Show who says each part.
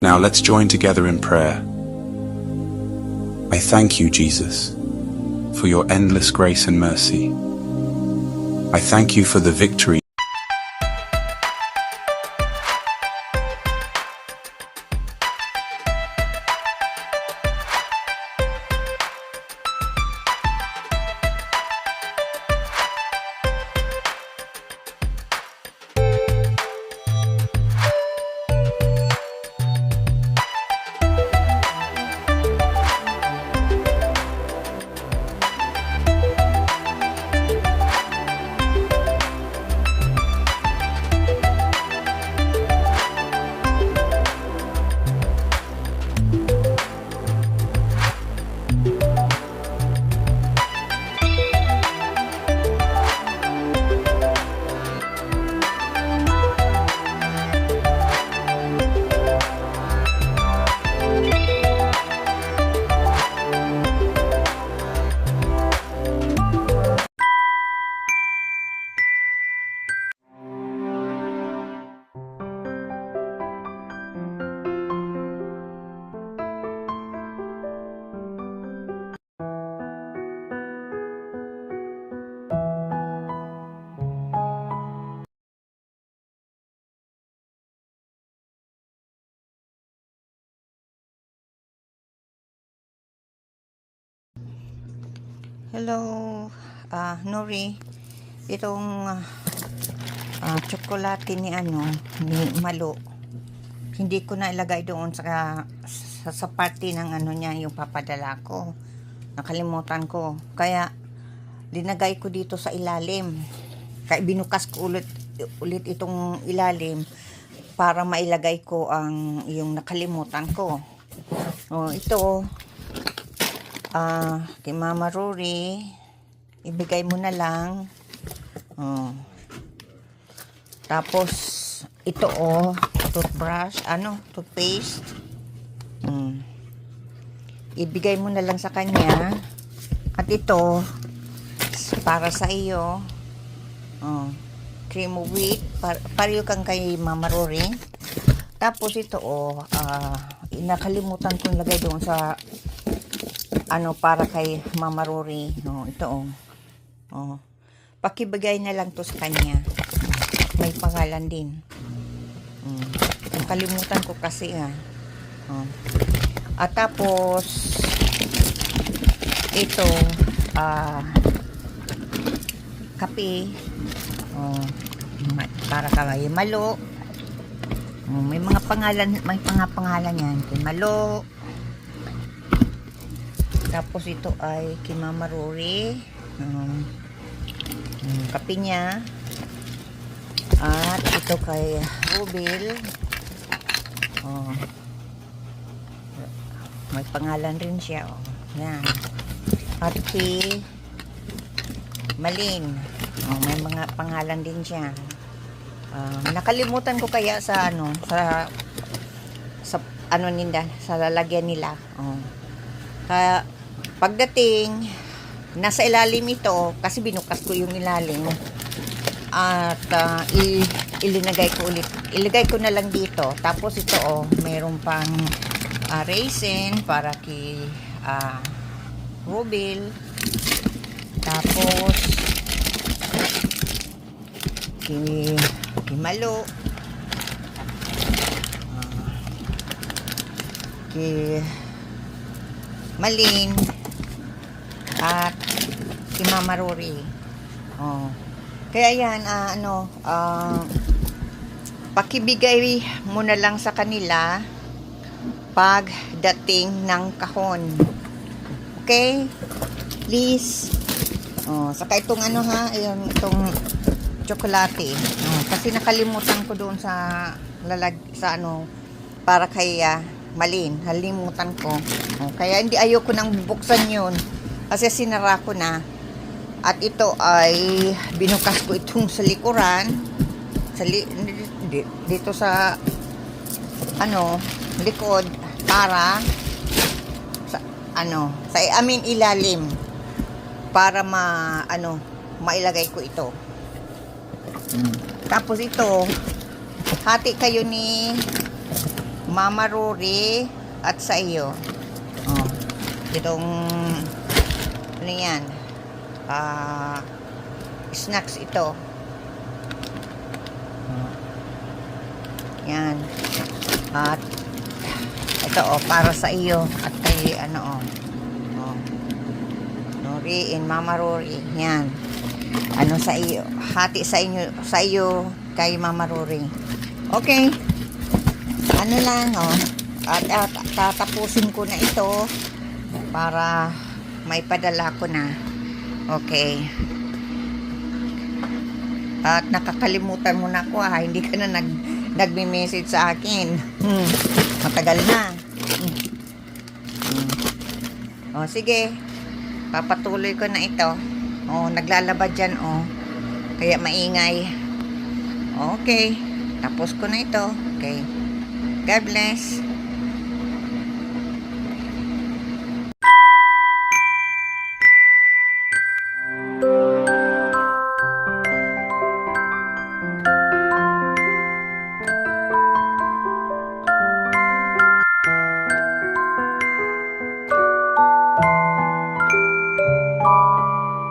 Speaker 1: Now let's join together in prayer. I thank you, Jesus, for your endless grace and mercy. I thank you for the victory.
Speaker 2: Hello, Nori. Itong tsokolate ni ni Malo. Hindi ko na ilagay doon sa party ng niya, yung papadala ko. Nakalimutan ko. Kaya linagay ko dito sa ilalim. Kaya binukas ko ulit itong ilalim para mailagay ko yung nakalimutan ko. Ito kay Mama Rory, ibigay mo na lang. Tapos ito toothbrush, toothpaste. Ibigay mo na lang sa kanya. At ito para sa iyo. Cream of wheat, pareho kang kay Mama Rory. Tapos ito nakalimutan kong lagay doon sa para kay Mama Rory. Ito pakibigay na lang to sa kanya. May pangalan din. Nakalimutan ko kasi At tapos ito kape. Para kay Malo. May mga pangalan yan. Kay Malo. Tapos ito ay kay Mama Rory. Kape niya. At ito kay Rubil. May pangalan rin siya. Yan. At kay Malin. May mga pangalan din siya. Nakalimutan ko kaya sa sa lalagyan nila. Kaya pagdating nasa ilalim ito kasi binukas ko yung ilalim at ilinagay ko ulit. Ilagay ko na lang dito. Tapos ito mayroon pang raisin para kay Rubil. Tapos kay Malo. Kay Malin. At si Mama Rory. Kaya yan, pakibigay mo na lang sa kanila pagdating ng kahon. Okay? Please. Saka itong itong tsokolate. Kasi nakalimutan ko doon sa para kay Malin. Halimutan ko. Kaya hindi ayoko nang bubuksan yun. Kasi sinara ko na. At ito ay binukas ko itong sa likuran. Dito sa likod para sa ilalim para mailagay ko ito. Tapos ito, hati kayo ni Mama Rory at sa iyo. Oh, itong ano yan? Snacks ito. Oh. Yan. At ito para sa iyo at kay ano Rory and Mama Rory. Yan. Ano sa iyo? Hati sa iyo kay Mama Rory. Okay. Ano lang at tatapusin ko na ito para may padala ko na. Okay. At nakakalimutan mo na ako hindi ka na nagme-message sa akin. Matagal na. Sige. Papatuloy ko na ito. Naglalaba dyan kaya maingay. Okay. Tapos ko na ito. Okay. God bless.